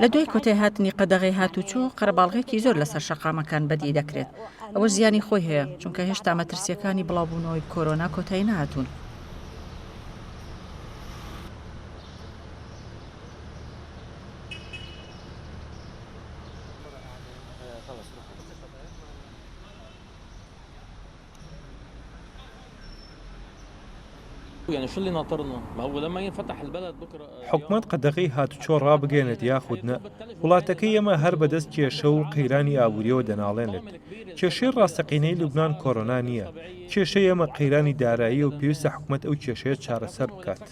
لە دوای کۆتای هاتنی قەدەغی هاتوچۆ قەرەباڵغێکی زۆر لەسەر شەقامەکان بەدی دەکرێت. ئەوە زیانی خۆی هەیە چونکە هێشتا مەترسیەکانی بڵاوبوونەوەی کۆرۆنا کۆتایی نهاتوون. حکومت قەدەغەی هاتوچۆ ڕابگەێنێت یاخودنە وڵاتەکەی ئێمە هەر بەدەست کێشە و قەیرانی ئابووریەوە دەناڵێنێت. کێشەی ڕاستەقینەی لوبنان کۆرۆنا نییە. کێشەی ئێمە قەیرانی دارایی و پێویستە حکومت ئەو کێشەیە چارەسەر بکات.